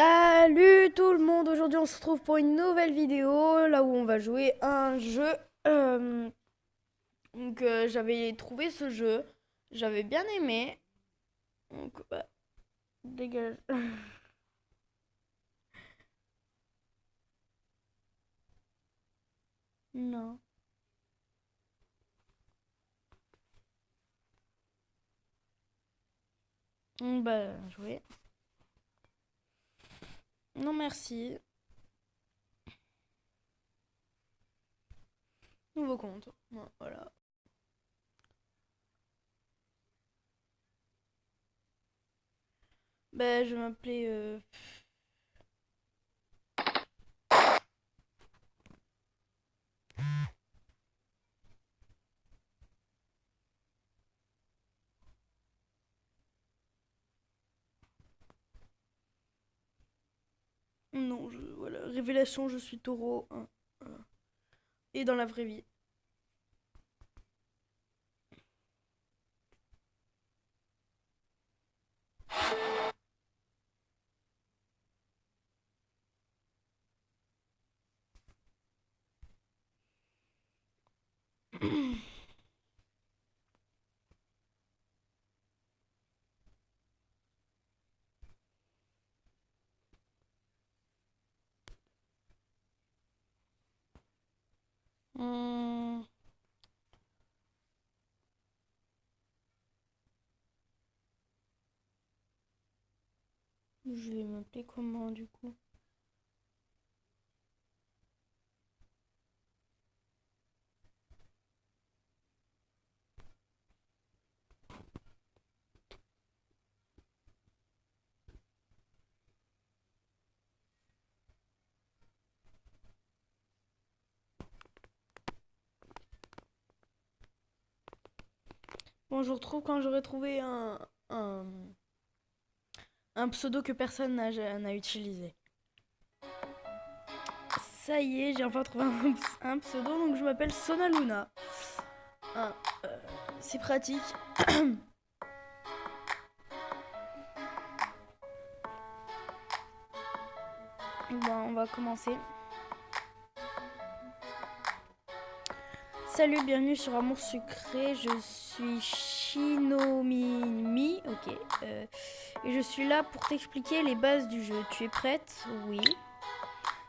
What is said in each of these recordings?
Salut tout le monde, aujourd'hui on se retrouve pour une nouvelle vidéo, là où on va jouer à un jeu. Euh, j'avais trouvé ce jeu, j'avais bien aimé, donc dégage. Non. Jouer. Non merci. Nouveau compte. Bon, voilà. Je vais m'appeler... Non, voilà. Révélation, je suis taureau. Hein, voilà. Et dans la vraie vie. Hum, je vais m'appeler comment du coup? Bon, je retrouve quand j'aurai trouvé un pseudo que personne n'a utilisé. Ça y est, j'ai enfin trouvé un pseudo, donc je m'appelle Sonaluna. Ah, c'est pratique. Bon, on va commencer. Salut, bienvenue sur Amour Sucré. Je suis Shinomimi. Ok. Et je suis là pour t'expliquer les bases du jeu. Tu es prête? Oui.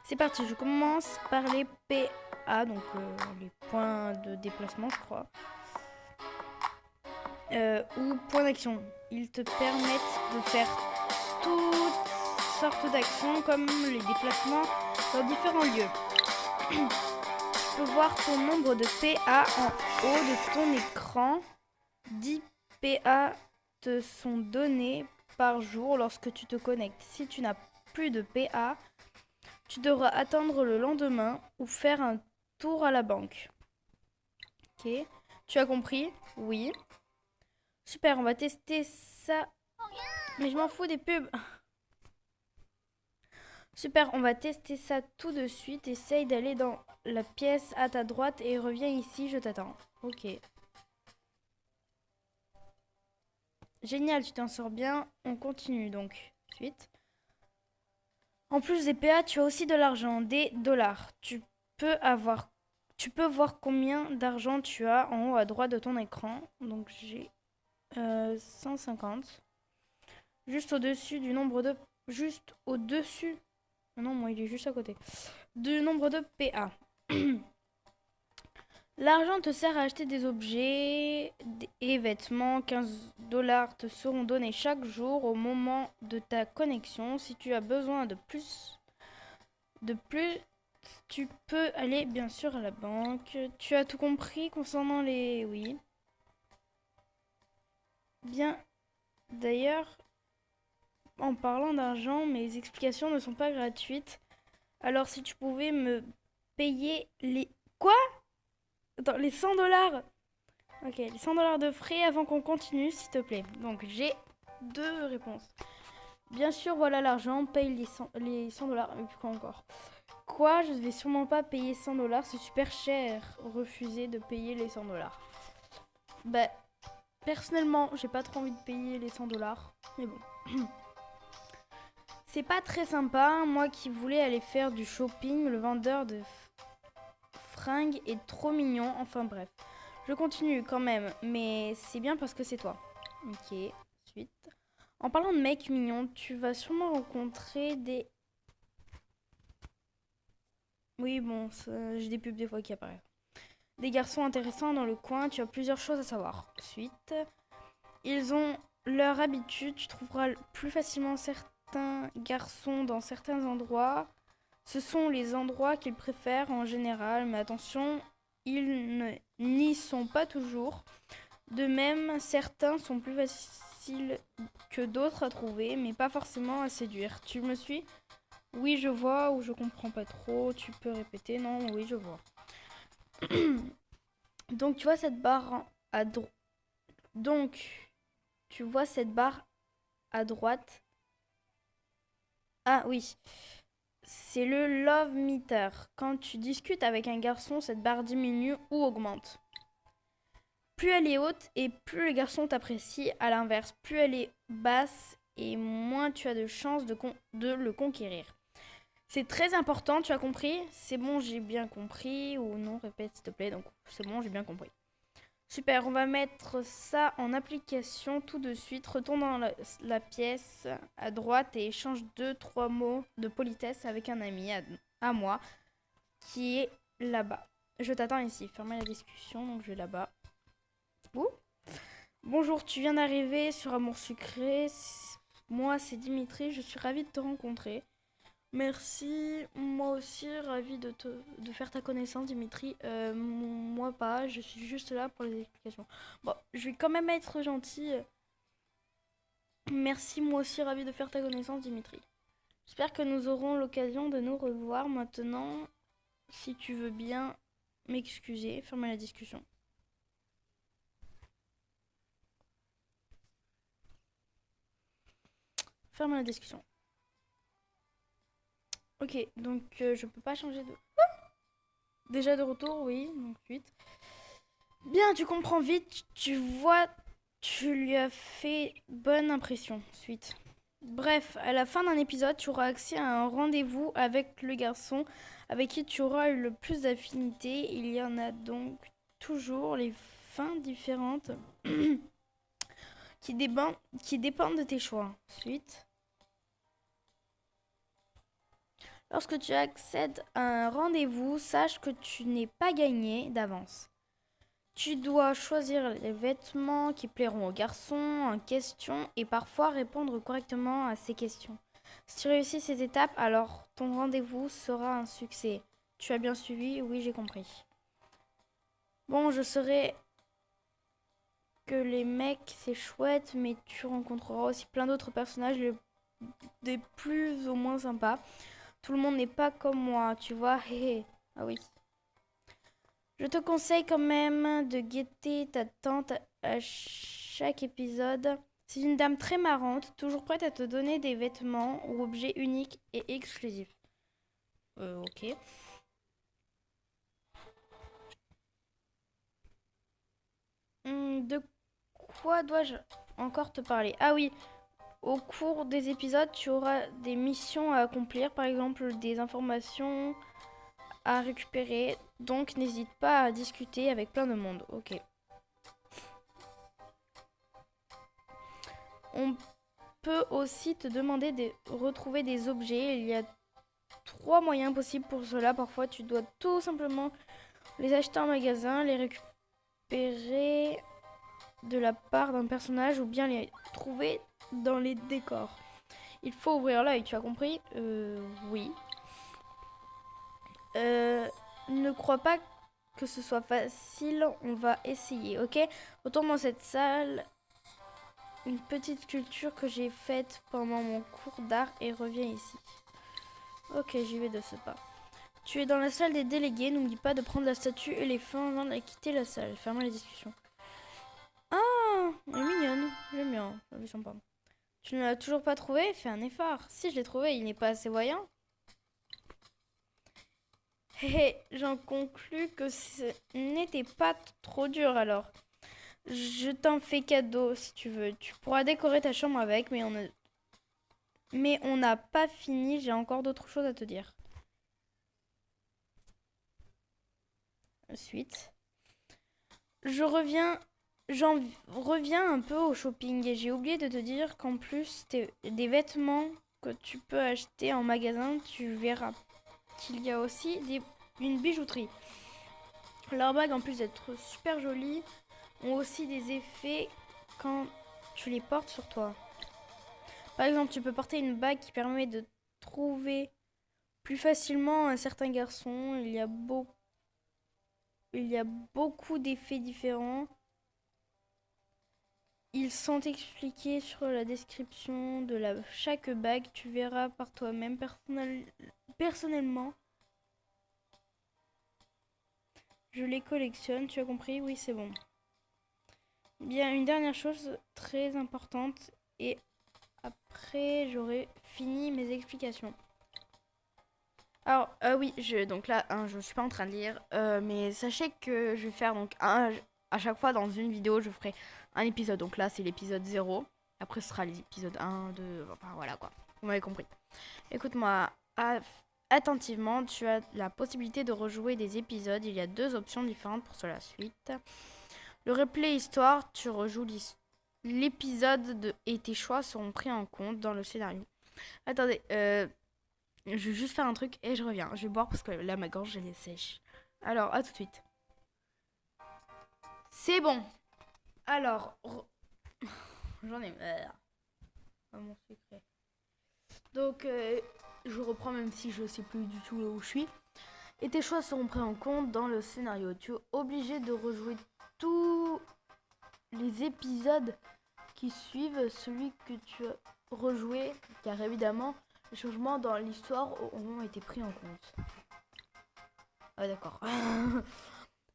C'est parti, je commence par les PA, donc les points de déplacement, je crois. Ou points d'action. Ils te permettent de faire toutes sortes d'actions comme les déplacements dans différents lieux. Tu peux voir ton nombre de PA en haut de ton écran. 10 PA te sont donnés par jour lorsque tu te connectes. Si tu n'as plus de PA, tu devras attendre le lendemain ou faire un tour à la banque. Ok. Tu as compris? Oui. Super, on va tester ça. Mais je m'en fous des pubs. Super, on va tester ça tout de suite. Essaye d'aller dans la pièce à ta droite et reviens ici, je t'attends. Ok. Génial, tu t'en sors bien. On continue donc. Suite. En plus des PA, tu as aussi de l'argent, des dollars. Tu peux voir combien d'argent tu as en haut à droite de ton écran. Donc j'ai 150. Juste au-dessus du nombre de... Juste au-dessus. Non, moi il est juste à côté. Du nombre de PA. L'argent te sert à acheter des objets et vêtements. 15 dollars te seront donnés chaque jour au moment de ta connexion. Si tu as besoin de plus, tu peux aller bien sûr à la banque. Tu as tout compris concernant les... Oui. Bien. D'ailleurs, en parlant d'argent, mes explications ne sont pas gratuites. Alors si tu pouvais me payer les... Quoi? Attends, les 100 dollars. Ok, les 100 dollars de frais avant qu'on continue, s'il te plaît. Donc j'ai deux réponses. Bien sûr, voilà l'argent, paye les 100 dollars. Mais pourquoi encore? Quoi? Je ne vais sûrement pas payer 100 dollars, c'est super cher. Refuser de payer les 100 dollars. Bah, personnellement, j'ai pas trop envie de payer les 100 dollars. Mais bon. C'est pas très sympa, moi qui voulais aller faire du shopping, le vendeur de fringues est trop mignon, enfin bref. Je continue quand même, mais c'est bien parce que c'est toi. Ok, suite. En parlant de mecs mignons, tu vas sûrement rencontrer des... Oui, bon, j'ai des pubs des fois qui apparaissent. Des garçons intéressants dans le coin, tu as plusieurs choses à savoir. Suite. Ils ont leur habitude, tu trouveras plus facilement certains garçons dans certains endroits. Ce sont les endroits qu'ils préfèrent en général, mais attention, n'y sont pas toujours. De même, certains sont plus faciles que d'autres à trouver, mais pas forcément à séduire. Tu me suis? Oui, je vois, ou je comprends pas trop. Tu peux répéter? Non, oui, je vois. Donc, tu vois cette barre à droite. Donc, tu vois cette barre à droite. Ah oui, c'est le love meter. Quand tu discutes avec un garçon, cette barre diminue ou augmente. Plus elle est haute et plus le garçon t'apprécie. À l'inverse, plus elle est basse et moins tu as de chances de le conquérir. C'est très important, tu as compris? C'est bon, j'ai bien compris. Ou non, répète s'il te plaît. Donc, c'est bon, j'ai bien compris. Super, on va mettre ça en application tout de suite. Retourne dans la pièce à droite et échange 2-3 mots de politesse avec un ami à moi qui est là-bas. Je t'attends ici. Fermez la discussion, donc je vais là-bas. Ouh. Bonjour, tu viens d'arriver sur Amour Sucré. Moi, c'est Dimitri. Je suis ravie de te rencontrer. Merci, moi aussi, ravie de faire ta connaissance, Dimitri. Moi pas, je suis juste là pour les explications. Bon, je vais quand même être gentille. Merci, moi aussi, ravie de faire ta connaissance, Dimitri. J'espère que nous aurons l'occasion de nous revoir maintenant. Si tu veux bien m'excuser, fermer la discussion. Ferme la discussion. Ok, donc je peux pas changer de... Déjà de retour, oui, donc 8. Bien, tu comprends vite, tu vois, tu lui as fait bonne impression. Suite. Bref, à la fin d'un épisode, tu auras accès à un rendez-vous avec le garçon avec qui tu auras eu le plus d'affinité. Il y en a donc toujours les fins différentes qui dépendent de tes choix. Suite. Lorsque tu accèdes à un rendez-vous, sache que tu n'es pas gagné d'avance. Tu dois choisir les vêtements qui plairont aux garçons en question et parfois répondre correctement à ces questions. Si tu réussis ces étapes, alors ton rendez-vous sera un succès. Tu as bien suivi? Oui, j'ai compris. Bon, je saurais que les mecs, c'est chouette, mais tu rencontreras aussi plein d'autres personnages, des plus ou moins sympas. Tout le monde n'est pas comme moi, tu vois. Ah oui. Je te conseille quand même de guetter ta tante à chaque épisode. C'est une dame très marrante, toujours prête à te donner des vêtements ou objets uniques et exclusifs. Ok. De quoi dois-je encore te parler? Ah oui, au cours des épisodes, tu auras des missions à accomplir, par exemple des informations à récupérer. Donc n'hésite pas à discuter avec plein de monde. Ok. On peut aussi te demander de retrouver des objets. Il y a 3 moyens possibles pour cela. Parfois, tu dois tout simplement les acheter en magasin, les récupérer de la part d'un personnage ou bien les trouver dans les décors. Il faut ouvrir l'œil, tu as compris? Oui. Ne crois pas que ce soit facile, on va essayer, ok? Retourne dans cette salle, une petite sculpture que j'ai faite pendant mon cours d'art et reviens ici. Ok, j'y vais de ce pas. Tu es dans la salle des délégués, n'oublie pas de prendre la statue et les fins avant de quitter la salle. Fermez la discussion. Ah, elle est mignonne, j'aime bien, elle est sympa. Tu ne l'as toujours pas trouvé? Fais un effort. Si je l'ai trouvé, il n'est pas assez voyant. Hé, j'en conclus que ce n'était pas trop dur alors. Je t'en fais cadeau si tu veux. Tu pourras décorer ta chambre avec, mais Mais on n'a pas fini, j'ai encore d'autres choses à te dire. Ensuite, j'en reviens un peu au shopping et j'ai oublié de te dire qu'en plus des vêtements que tu peux acheter en magasin, tu verras qu'il y a aussi une bijouterie. Leurs bagues, en plus d'être super jolies, ont aussi des effets quand tu les portes sur toi. Par exemple, tu peux porter une bague qui permet de trouver plus facilement un certain garçon. Il y a beaucoup d'effets différents. Ils sont expliqués sur la description de chaque bague. Tu verras par toi-même personnellement. Je les collectionne, tu as compris? Oui, c'est bon. Bien, une dernière chose très importante et après j'aurai fini mes explications. Alors, oui, donc là, je suis pas en train de lire, mais sachez que je vais faire donc à chaque fois dans une vidéo, je ferai un épisode. Donc là, c'est l'épisode 0. Après, ce sera les épisodes 1, 2, enfin voilà quoi. Vous m'avez compris. Écoute-moi attentivement, tu as la possibilité de rejouer des épisodes. Il y a 2 options différentes pour la suite. Le replay histoire, tu rejoues l'épisode et tes choix seront pris en compte dans le scénario. Attendez, je vais juste faire un truc et je reviens. Je vais boire parce que là, ma gorge, elle est sèche. Alors, à tout de suite. C'est bon. Alors, j'en ai marre. Mon secret. Donc, je reprends même si je sais plus du tout où je suis. Et tes choix seront pris en compte dans le scénario. Tu es obligé de rejouer tous les épisodes qui suivent celui que tu as rejoué, car évidemment, les changements dans l'histoire ont été pris en compte. Ah d'accord.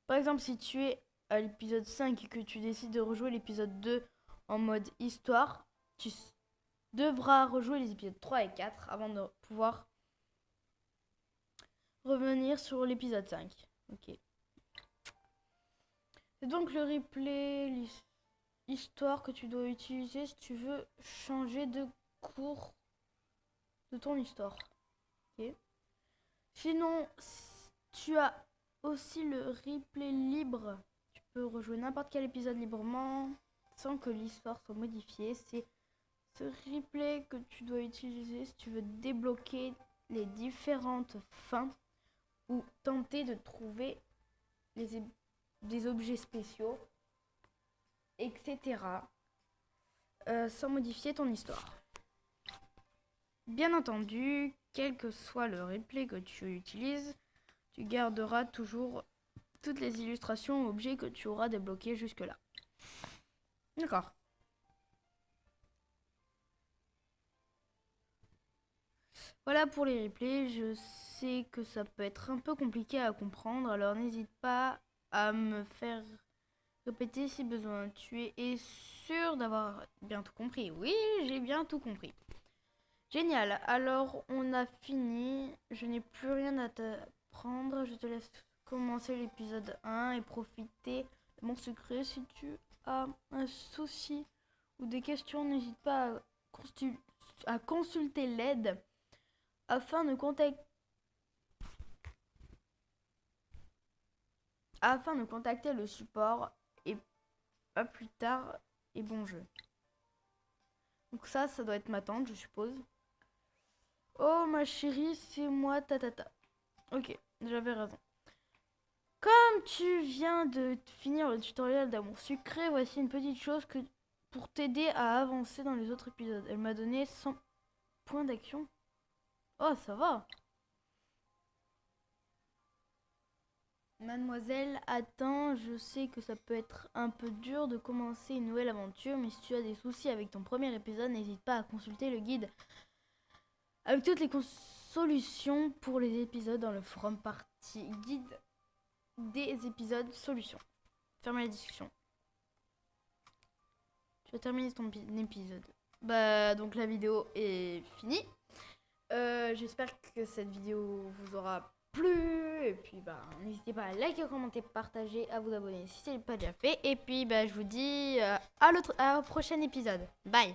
Par exemple, si tu es à l'épisode 5 et que tu décides de rejouer l'épisode 2 en mode histoire, tu devras rejouer les épisodes 3 et 4 avant de pouvoir revenir sur l'épisode 5. Ok. C'est donc le replay, l'histoire que tu dois utiliser si tu veux changer de cours de ton histoire. Ok. Sinon, tu as aussi le replay libre. Tu peux rejouer n'importe quel épisode librement sans que l'histoire soit modifiée. C'est ce replay que tu dois utiliser si tu veux débloquer les différentes fins ou tenter de trouver des objets spéciaux, etc. Sans modifier ton histoire. Bien entendu, quel que soit le replay que tu utilises, tu garderas toujours toutes les illustrations ou objets que tu auras débloqués jusque-là. D'accord. Voilà pour les replays. Je sais que ça peut être un peu compliqué à comprendre, alors n'hésite pas à me faire répéter si besoin. Tu es sûr d'avoir bien tout compris? Oui, j'ai bien tout compris. Génial, alors on a fini. Je n'ai plus rien à t'apprendre. Je te laisse commencer l'épisode 1 et profiter de mon secret. Si tu as un souci ou des questions, n'hésite pas à consulter l'aide afin de contacter le support et à plus tard et bon jeu. Donc ça doit être ma tante, je suppose. Oh ma chérie, c'est moi, tatata. Ok, j'avais raison. Comme tu viens de finir le tutoriel d'amour sucré, voici une petite chose pour t'aider à avancer dans les autres épisodes. Elle m'a donné 100 points d'action. Oh, ça va. Mademoiselle, attends, je sais que ça peut être un peu dur de commencer une nouvelle aventure, mais si tu as des soucis avec ton premier épisode, n'hésite pas à consulter le guide avec toutes les solutions pour les épisodes dans le forum partie guide des épisodes solutions. Fermez la discussion. Tu vas terminer ton épisode. Bah donc la vidéo est finie. J'espère que cette vidéo vous aura plu. Et puis bah n'hésitez pas à liker, commenter, partager, à vous abonner si ce n'est pas déjà fait. Et puis bah je vous dis à un prochain épisode. Bye.